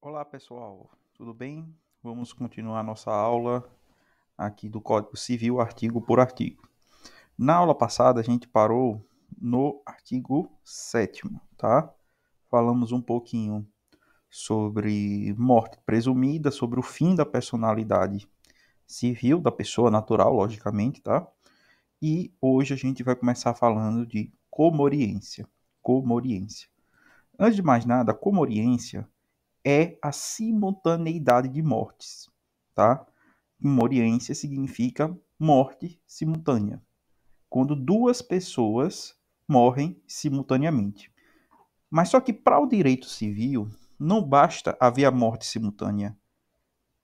Olá pessoal, tudo bem? Vamos continuar nossa aula aqui do Código Civil, artigo por artigo. Na aula passada a gente parou no artigo 7º, tá? Falamos um pouquinho sobre morte presumida, sobre o fim da personalidade civil da pessoa natural, logicamente, tá? E hoje a gente vai começar falando de comoriência. Comoriência. Antes de mais nada, comoriência é a simultaneidade de mortes, tá? Moriência significa morte simultânea, quando duas pessoas morrem simultaneamente. Mas só que para o direito civil, não basta haver a morte simultânea.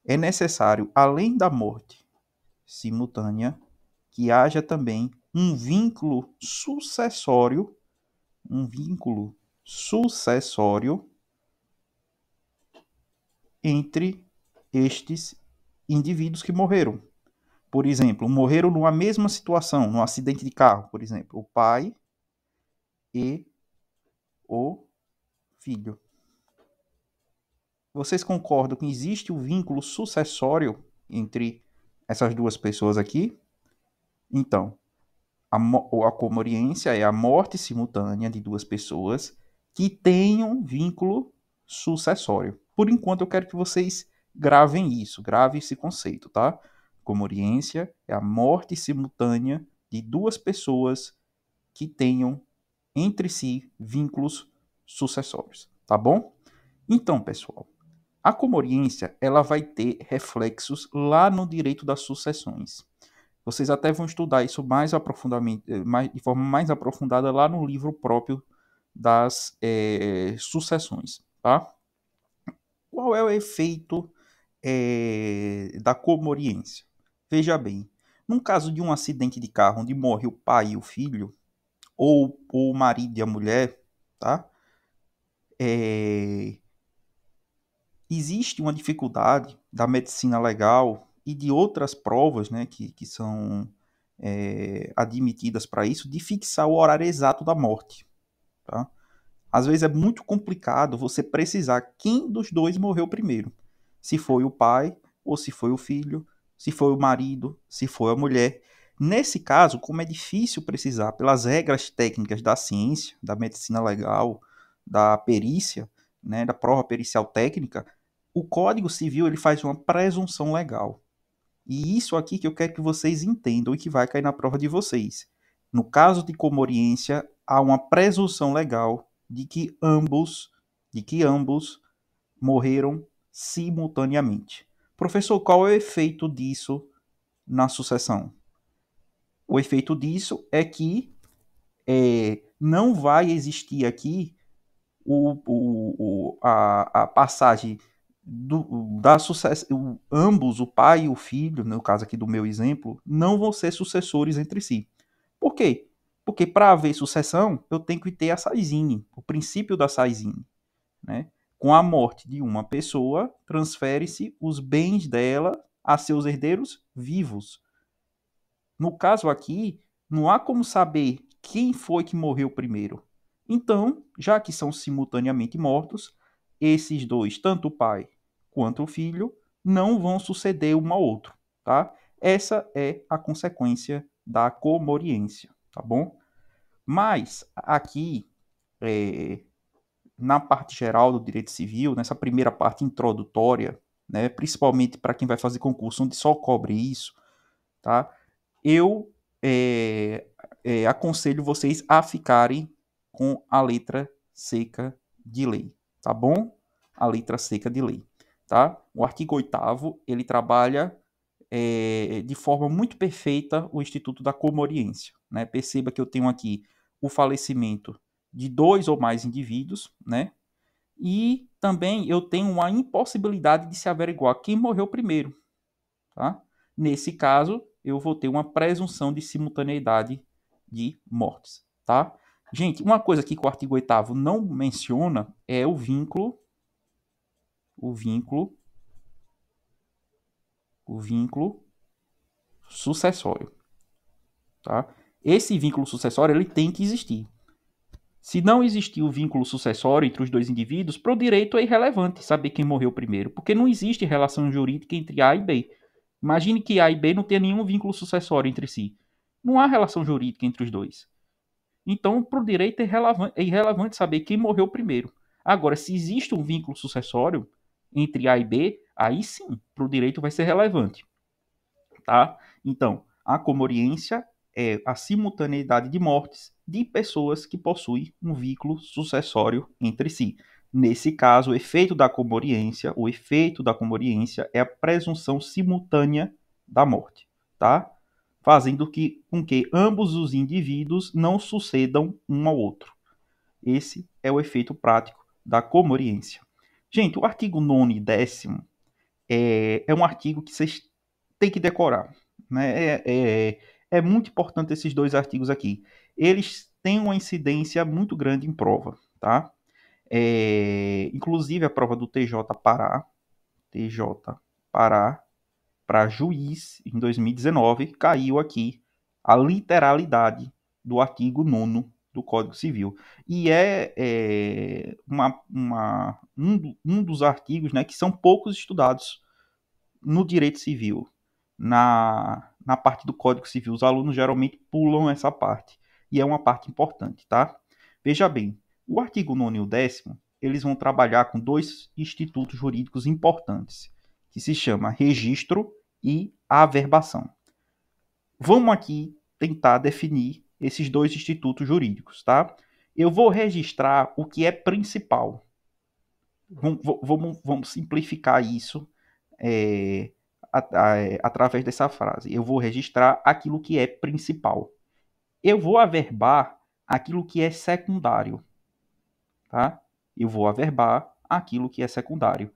É necessário, além da morte simultânea, que haja também um vínculo sucessório entre estes indivíduos que morreram. Por exemplo, morreram numa mesma situação, num acidente de carro, por exemplo, o pai e o filho. Vocês concordam que existe um vínculo sucessório entre essas duas pessoas aqui? Então, a comoriência é a morte simultânea de duas pessoas que tenham um vínculo sucessório. Por enquanto, eu quero que vocês gravem isso, gravem esse conceito, tá? Comoriência é a morte simultânea de duas pessoas que tenham entre si vínculos sucessórios, tá bom? Então, pessoal, a comoriência ela vai ter reflexos lá no direito das sucessões. Vocês até vão estudar isso mais aprofundadamente, de forma mais aprofundada lá no livro próprio das sucessões, tá? Qual é o efeito da comoriência? Veja bem, num caso de um acidente de carro onde morre o pai e o filho, ou o marido e a mulher, tá? É, existe uma dificuldade da medicina legal e de outras provas, né, que são admitidas para isso, de fixar o horário exato da morte, tá? Às vezes é muito complicado você precisar quem dos dois morreu primeiro. Se foi o pai ou se foi o filho, se foi o marido, se foi a mulher. Nesse caso, como é difícil precisar pelas regras técnicas da ciência, da medicina legal, da perícia, né, da prova pericial técnica, o Código Civil ele faz uma presunção legal. E isso aqui que eu quero que vocês entendam e que vai cair na prova de vocês. No caso de comoriência, há uma presunção legal de que ambos morreram simultaneamente. Professor, qual é o efeito disso na sucessão? O efeito disso é que não vai existir aqui a passagem da sucessão. Ambos, o pai e o filho, no caso aqui do meu exemplo, não vão ser sucessores entre si. Por quê? Porque para haver sucessão, eu tenho que ter a Saizine, o princípio da Saizine, né? Com a morte de uma pessoa, transfere-se os bens dela a seus herdeiros vivos. No caso aqui, não há como saber quem foi que morreu primeiro. Então, já que são simultaneamente mortos, esses dois, tanto o pai quanto o filho, não vão suceder um ao outro, tá? Essa é a consequência da comoriência, tá bom? Mas aqui, é, na parte geral do direito civil, nessa primeira parte introdutória, né, principalmente para quem vai fazer concurso onde só cobre isso, tá? Eu aconselho vocês a ficarem com a letra seca de lei, tá bom? A letra seca de lei, tá? O artigo 8º, ele trabalha de forma muito perfeita o Instituto da Comoriência, né? Perceba que eu tenho aqui o falecimento de dois ou mais indivíduos, né? E também eu tenho uma impossibilidade de se averiguar quem morreu primeiro, tá? Nesse caso, eu vou ter uma presunção de simultaneidade de mortes, tá? Gente, uma coisa aqui que o artigo 8º não menciona é o vínculo, o vínculo sucessório, tá? Esse vínculo sucessório ele tem que existir. Se não existir o vínculo sucessório entre os dois indivíduos, para o direito é irrelevante saber quem morreu primeiro, porque não existe relação jurídica entre A e B. Imagine que A e B não tenham nenhum vínculo sucessório entre si. Não há relação jurídica entre os dois. Então, para o direito é irrelevante saber quem morreu primeiro. Agora, se existe um vínculo sucessório entre A e B, aí sim, para o direito vai ser relevante. Tá? Então, a comoriência é a simultaneidade de mortes de pessoas que possuem um vínculo sucessório entre si. Nesse caso, o efeito da comoriência é a presunção simultânea da morte, tá? Fazendo com que ambos os indivíduos não sucedam um ao outro. Esse é o efeito prático da comoriência. Gente, o artigo 9º e 10º é um artigo que vocês têm que decorar. Né? É muito importante esses dois artigos aqui. Eles têm uma incidência muito grande em prova. Tá? Inclusive a prova do TJ Pará, para juiz, em 2019, caiu aqui a literalidade do artigo 9º do Código Civil. E um dos artigos, né, que são poucos estudados no direito civil. Na parte do Código Civil, os alunos geralmente pulam essa parte. E é uma parte importante, tá? Veja bem, o artigo 9º e o 10º, eles vão trabalhar com dois institutos jurídicos importantes, que se chama registro e averbação. Vamos aqui tentar definir esses dois institutos jurídicos, tá? Eu vou registrar o que é principal. Vamos simplificar isso através dessa frase. Eu vou registrar aquilo que é principal. Eu vou averbar aquilo que é secundário, tá? Eu vou averbar aquilo que é secundário.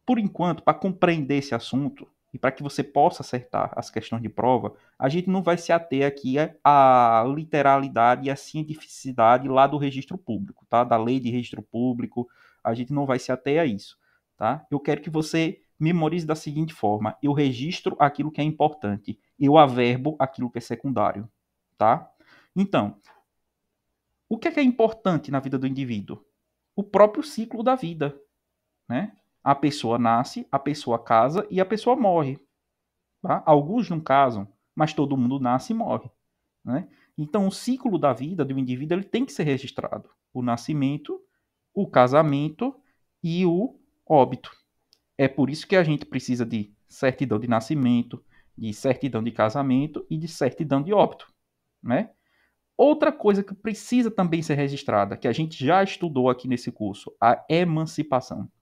Por enquanto, para compreender esse assunto e para que você possa acertar as questões de prova, a gente não vai se ater aqui à literalidade e à cientificidade lá do registro público, tá? Da lei de registro público, a gente não vai se ater a isso, tá? Eu quero que você memorize da seguinte forma: eu registro aquilo que é importante, eu averbo aquilo que é secundário, tá? Então, o que é importante na vida do indivíduo? O próprio ciclo da vida, né? A pessoa nasce, a pessoa casa e a pessoa morre. Tá? Alguns não casam, mas todo mundo nasce e morre. Né? Então, o ciclo da vida do indivíduo ele tem que ser registrado. O nascimento, o casamento e o óbito. É por isso que a gente precisa de certidão de nascimento, de certidão de casamento e de certidão de óbito. Né? Outra coisa que precisa também ser registrada, que a gente já estudou aqui nesse curso, a emancipação.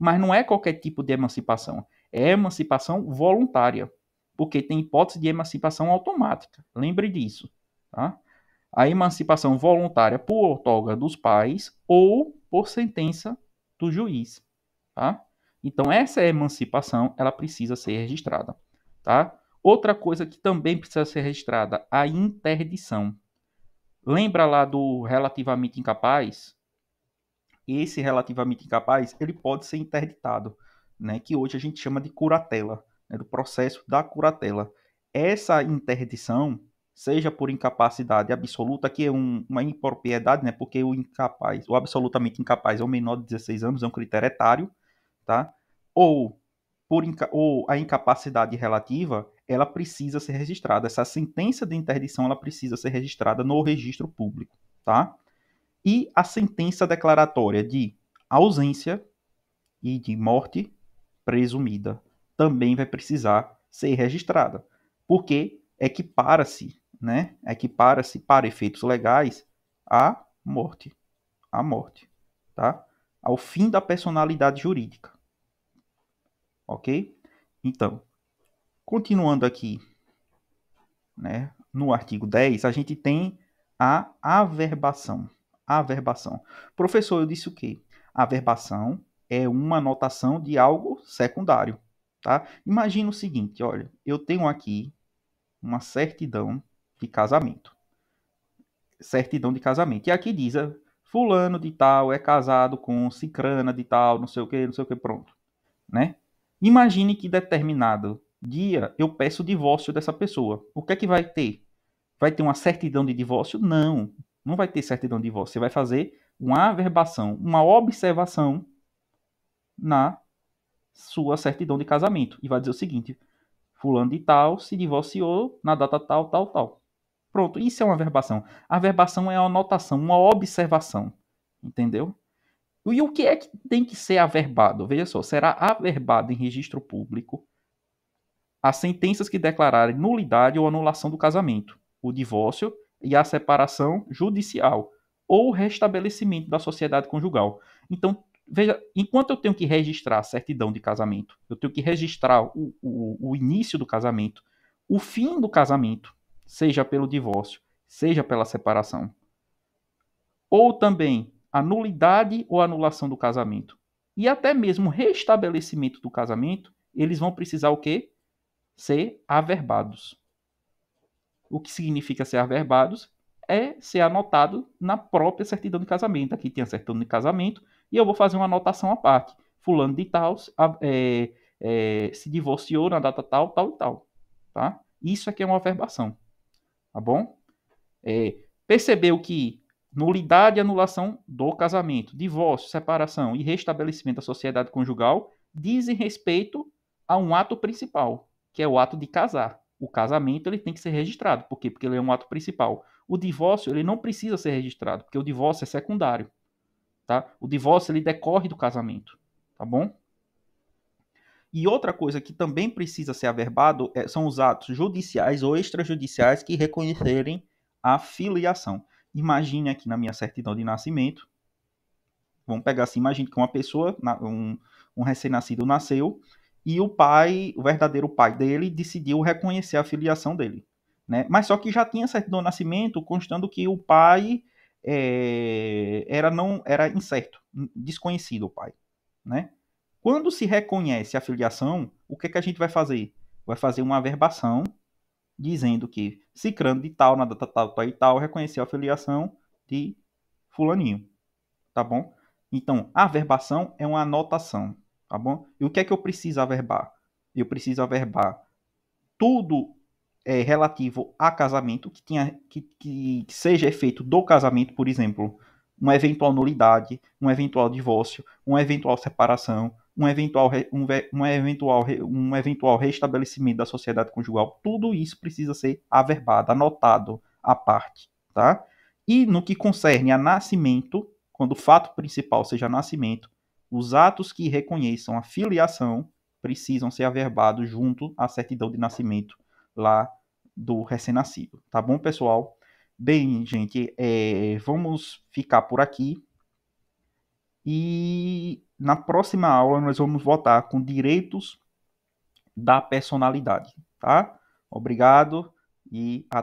Mas não é qualquer tipo de emancipação. É emancipação voluntária. Porque tem hipótese de emancipação automática. Lembre disso. Tá? A emancipação voluntária por outorga dos pais ou por sentença do juiz. Tá? Então, essa emancipação ela precisa ser registrada. Tá? Outra coisa que também precisa ser registrada, a interdição. Lembra lá do relativamente incapaz? Esse relativamente incapaz, ele pode ser interditado, né, que hoje a gente chama de curatela, né, do processo da curatela. Essa interdição, seja por incapacidade absoluta, que é uma impropriedade, né, porque o absolutamente incapaz é o menor de 16 anos, é um critério etário, tá? Ou, ou a incapacidade relativa, ela precisa ser registrada. Essa sentença de interdição, ela precisa ser registrada no registro público, tá? E a sentença declaratória de ausência e de morte presumida também vai precisar ser registrada, porque equipara-se, né? Equipara-se para efeitos legais à morte, tá? Ao fim da personalidade jurídica, ok? Então, continuando aqui, né? No artigo 10, a gente tem a averbação. Averbação. Professor, eu disse o quê? Averbação é uma anotação de algo secundário, tá? Imagina o seguinte, olha, eu tenho aqui uma certidão de casamento. Certidão de casamento. E aqui diz, fulano de tal é casado com cicrana de tal, não sei o que, pronto, né? Imagine que determinado dia eu peço o divórcio dessa pessoa. O que é que vai ter? Vai ter uma certidão de divórcio? Não. Não vai ter certidão de divórcio. Você vai fazer uma averbação, uma observação na sua certidão de casamento. E vai dizer o seguinte: fulano de tal se divorciou na data tal, tal, tal. Pronto, isso é uma averbação. A averbação é uma anotação, uma observação. Entendeu? E o que é que tem que ser averbado? Veja só, será averbado em registro público as sentenças que declararem nulidade ou anulação do casamento, o divórcio e a separação judicial ou restabelecimento da sociedade conjugal. Então, veja, enquanto eu tenho que registrar a certidão de casamento, eu tenho que registrar o início do casamento, o fim do casamento, seja pelo divórcio, seja pela separação, ou também a nulidade ou anulação do casamento, e até mesmo o restabelecimento do casamento, eles vão precisar o quê? Ser averbados. O que significa ser averbados é ser anotado na própria certidão de casamento. Aqui tem a certidão de casamento e eu vou fazer uma anotação à parte. Fulano de tal se divorciou na data tal, tal e tal. Tá? Isso aqui é uma averbação. Tá bom? Percebeu que nulidade e anulação do casamento, divórcio, separação e restabelecimento da sociedade conjugal dizem respeito a um ato principal, que é o ato de casar. O casamento ele tem que ser registrado. Por quê? Porque ele é um ato principal. O divórcio ele não precisa ser registrado, porque o divórcio é secundário. Tá? O divórcio ele decorre do casamento. Tá bom? E outra coisa que também precisa ser averbado são os atos judiciais ou extrajudiciais que reconhecerem a filiação. Imagine aqui na minha certidão de nascimento, vamos pegar assim, imagine que uma pessoa, um recém-nascido nasceu e o pai, o verdadeiro pai dele, decidiu reconhecer a filiação dele. Né? Mas só que já tinha certidão de nascimento constando que o pai era incerto, desconhecido o pai. Né? Quando se reconhece a filiação, o que a gente vai fazer? Vai fazer uma averbação dizendo que Cicrano de tal, na data tal, tal e tal, reconheceu a filiação de fulaninho, tá bom? Então, a averbação é uma anotação, tá bom? E o que é que eu preciso averbar? Eu preciso averbar tudo relativo a casamento, que seja efeito do casamento, por exemplo, uma eventual nulidade, um eventual divórcio, uma eventual separação, um eventual restabelecimento da sociedade conjugal, tudo isso precisa ser averbado, anotado à parte, tá? E no que concerne a nascimento, quando o fato principal seja nascimento, os atos que reconheçam a filiação precisam ser averbados junto à certidão de nascimento lá do recém-nascido. Tá bom, pessoal? Bem, gente, vamos ficar por aqui. E na próxima aula nós vamos voltar com direitos da personalidade, tá? Obrigado e até.